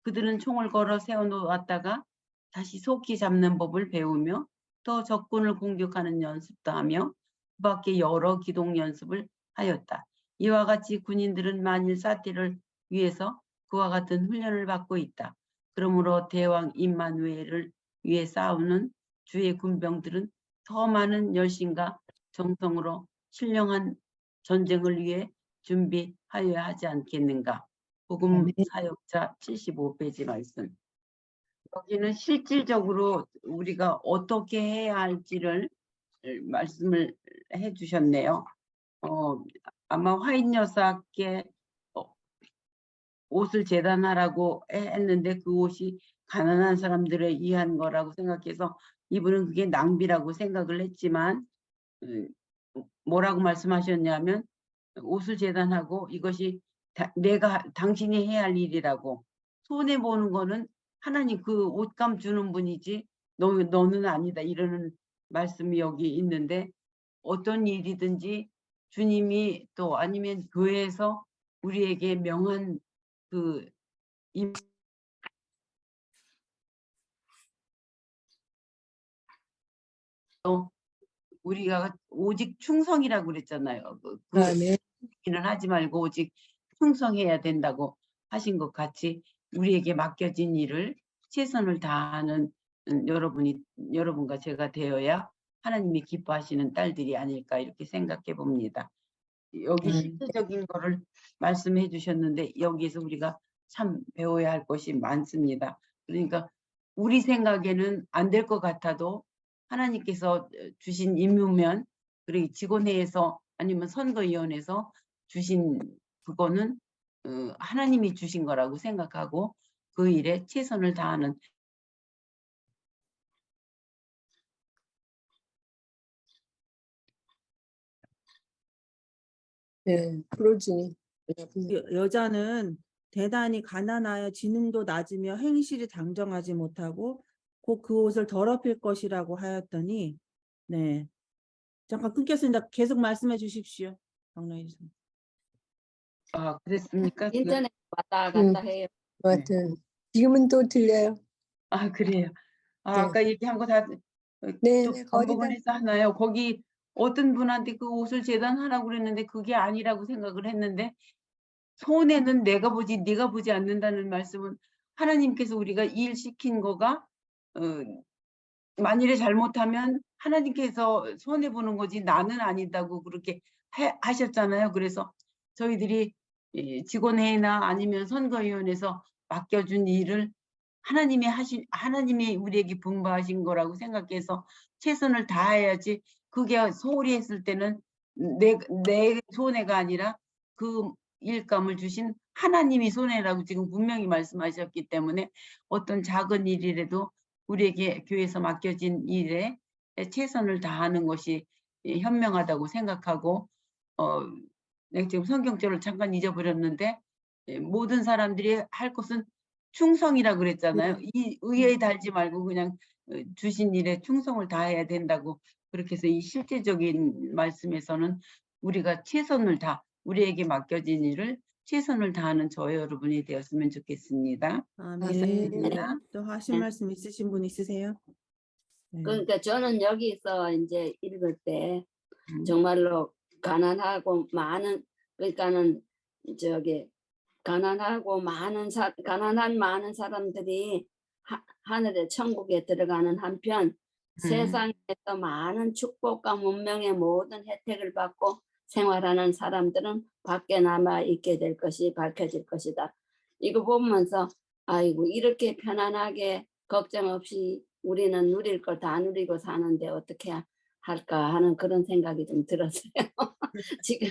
그들은 총을 걸어 세워놓았다가 다시 속히 잡는 법을 배우며 또 적군을 공격하는 연습도 하며 그 밖에 여러 기동 연습을 하였다. 이와 같이 군인들은 만일 사태를 위해서 그와 같은 훈련을 받고 있다. 그러므로 대왕 임마누엘을 위해 싸우는 주의 군병들은 더 많은 열심과 정성으로 신령한 전쟁을 위해 준비하여야 하지 않겠는가. 복음 아멘. 사역자 75페이지 말씀. 여기는 실질적으로 우리가 어떻게 해야 할지를 말씀을 해주셨네요. 아마 화인 여사께 옷을 재단하라고 했는데 그 옷이 가난한 사람들을 위한 거라고 생각해서 이분은 그게 낭비라고 생각을 했지만 뭐라고 말씀하셨냐면 옷을 재단하고 이것이 당신이 해야 할 일이라고. 손해 보는 거는 하나님 그 옷감 주는 분이지 너는 아니다 이러는 말씀이 여기 있는데 어떤 일이든지 주님이 또 아니면 교회에서 우리에게 명한 그 우리가 오직 충성이라고 그랬잖아요. 아멘. 일을 하지 말고 오직 충성해야 된다고 하신 것 같이 우리에게 맡겨진 일을 최선을 다하는 여러분과 제가 되어야 하나님이 기뻐하시는 딸들이 아닐까 이렇게 생각해 봅니다. 여기 실제적인 거를 말씀해 주셨는데 여기에서 우리가 참 배워야 할 것이 많습니다. 그러니까 우리 생각에는 안 될 것 같아도 하나님께서 주신 임무면 그리고 직원회에서 아니면 선거위원회에서 주신 그거는 하나님이 주신 거라고 생각하고 그 일에 최선을 다하는 네, 프로즈니. 여자는 대단히 가난하여 지능도 낮으며 행실이 당정하지 못하고 곧 그 옷을 더럽힐 것이라고 하였더니 네 잠깐 끊겼습니다. 계속 말씀해 주십시오. 박노희님. 그랬습니까? 인터넷 왔다 갔다 해요. 하여튼 지금은 또 들려요. 그래요. 네. 아까 얘기한 거 다 네, 또 네, 거의 다. 반복을 해서 하나요? 거기 어떤 분한테 그 옷을 재단하라고 그랬는데 그게 아니라고 생각을 했는데 손해는 내가 보지 네가 보지 않는다는 말씀은 하나님께서 우리가 일 시킨 거가 만일에 잘못하면 하나님께서 손해 보는 거지 나는 아니다고 그렇게 하셨잖아요. 그래서 저희들이 직원회의나 아니면 선거위원회에서 맡겨준 일을 하나님이 우리에게 분부하신 거라고 생각해서 최선을 다해야지. 그게 소홀히 했을 때는 내 손해가 아니라 그 일감을 주신 하나님이 손해라고 지금 분명히 말씀하셨기 때문에 어떤 작은 일이라도 우리에게 교회에서 맡겨진 일에 최선을 다하는 것이 현명하다고 생각하고 내가 지금 성경절을 잠깐 잊어버렸는데 모든 사람들이 할 것은 충성이라 그랬잖아요. 이 의에 달지 말고 그냥 주신 일에 충성을 다해야 된다고 그렇게 해서 이 실제적인 말씀에서는 우리가 최선을 우리에게 맡겨진 일을 최선을 다하는 저 여러분이 되었으면 좋겠습니다. 이상입니다. 또 하실 말씀 있으신 분 있으세요? 네. 그러니까 저는 여기서 이제 읽을 때 정말로 가난하고 많은 그러니까는 저기 가난한 많은 사람들이 하늘의 천국에 들어가는 한편 세상에서 많은 축복과 문명의 모든 혜택을 받고 생활하는 사람들은 밖에 남아 있게 될 것이 밝혀질 것이다. 이거 보면서 아이고 이렇게 편안하게 걱정 없이 우리는 누릴 걸 다 누리고 사는데 어떻게 할까 하는 그런 생각이 좀 들었어요. 지금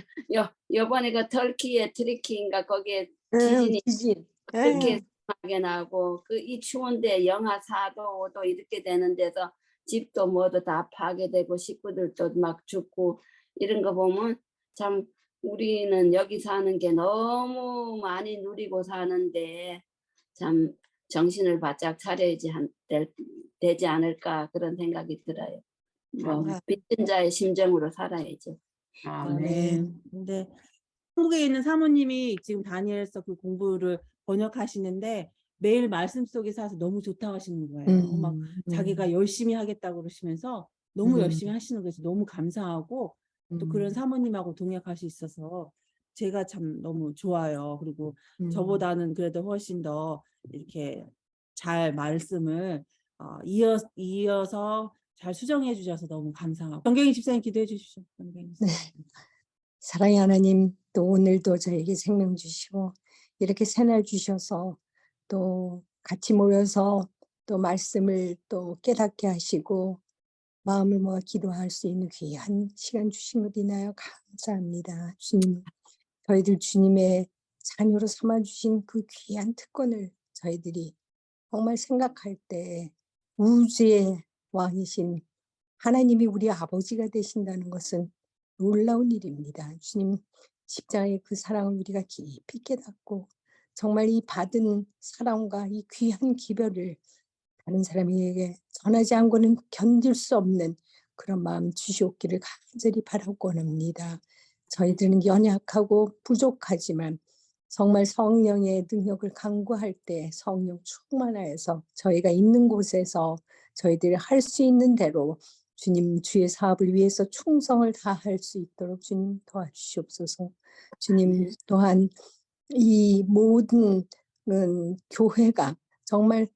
요번에 그 터키의 트리키인가 거기에 지진이 지진. 그렇게 심하게 나고 그 이 추운데 영하 4도 5도 이렇게 되는 데서 집도 뭐도 다 파괴되고 식구들도 막 죽고 이런 거 보면 참 우리는 여기 사는 게 너무 많이 누리고 사는데 참 정신을 바짝 차려야지 되지 않을까 그런 생각이 들어요. 뭐 아, 빚진 자의 심정으로 살아야죠. 아멘. 근데 한국에 있는 사모님이 지금 다니엘서 그 공부를 번역하시는데 매일 말씀 속에서 해서 너무 좋다고 하시는 거예요. 막 자기가 열심히 하겠다고 그러시면서 너무 열심히 하시는 거에서 너무 감사하고 또 그런 사모님하고 동역할 수 있어서 제가 참 너무 좋아요. 그리고 저보다는 그래도 훨씬 더 이렇게 잘 말씀을 이어서 잘 수정해 주셔서 너무 감사하고. 정경희 집사님 기도해 주십시오. 정경희 집사님. 사랑의 하나님, 또 오늘도 저에게 생명 주시고 이렇게 새날 주셔서 또 같이 모여서 또 말씀을 또 깨닫게 하시고 마음을 모아 기도할 수 있는 귀한 시간 주신 것 인하여 감사합니다. 주님, 저희들 주님의 자녀로 삼아주신 그 귀한 특권을 저희들이 정말 생각할 때 우주의 왕이신 하나님이 우리 아버지가 되신다는 것은 놀라운 일입니다. 주님 십자가의 그 사랑을 우리가 깊이 깨닫고 정말 이 받은 사랑과 이 귀한 기별을 다른 사람에게 전하지 않고는 견딜 수 없는 그런 마음 주시옵기를 간절히 바라고 원합니다. 저희들은 연약하고 부족하지만 정말 성령의 능력을 강구할 때 성령 충만하여서 저희가 있는 곳에서 저희들이 할 수 있는 대로 주님 주의 사업을 위해서 충성을 다할 수 있도록 주님 도와주시옵소서. 주님 또한 이 모든 교회가 정말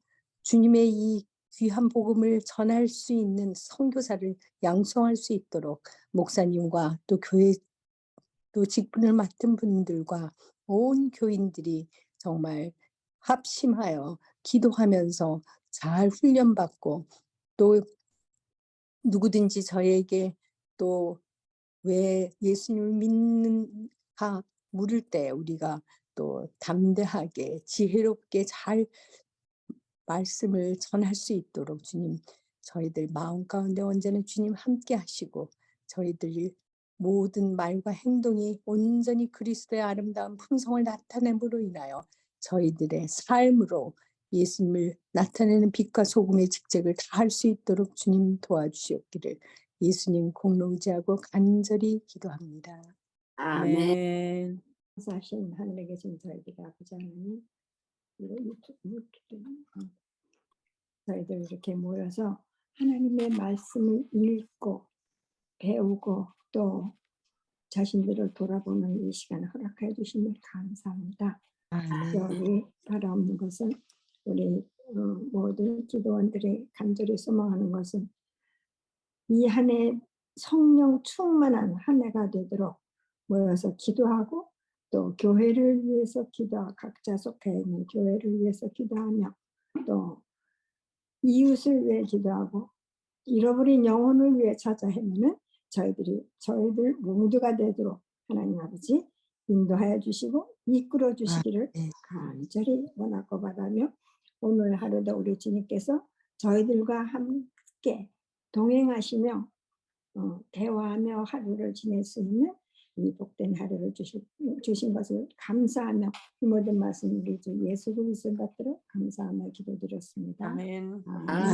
주님의 이 귀한 복음을 전할 수 있는 선교사를 양성할 수 있도록 목사님과 또 교회 또 직분을 맡은 분들과 온 교인들이 정말 합심하여 기도하면서 잘 훈련받고 또 누구든지 저에게 또 왜 예수님을 믿는가 물을 때 우리가 또 담대하게 지혜롭게 잘 말씀을 전할 수 있도록 주님 저희들 마음 가운데 언제나 주님 함께 하시고 저희들 모든 말과 행동이 온전히 그리스도의 아름다운 품성을 나타냄으로 인하여 저희들의 삶으로 예수님을 나타내는 빛과 소금의 직책을 다할 수 있도록 주님 도와주시옵기를 예수님 공로 의지하고 간절히 기도합니다. 아멘. 아멘. 사신 하늘에 계신 저희들 아버지 하나님, 저희들 이렇게 모여서 하나님의 말씀을 읽고 배우고 또 자신들을 돌아보는 이 시간을 허락해 주시니 감사합니다. 여기 바라옵는 것은 우리 모든 기도원들이 간절히 소망하는 것은 이 한 해 성령 충만한 한 해가 되도록 모여서 기도하고 또 교회를 위해서 기도하고 각자 속해 있는 교회를 위해서 기도하며 또 이웃을 위해 기도하고 잃어버린 영혼을 위해 찾아 헤매는 저희들 모두가 되도록 하나님 아버지 인도하여 주시고 이끌어 주시기를 간절히 원하고 바라며 오늘 하루도 우리 주님께서 저희들과 함께 동행하시며 대화하며 하루를 지낼 수 있는 이 복된 하루를 주신 것을 감사하며 이 모든 말씀 우리 주 예수 그리스도 받들어 감사하며 기도드렸습니다. 아멘. 아멘.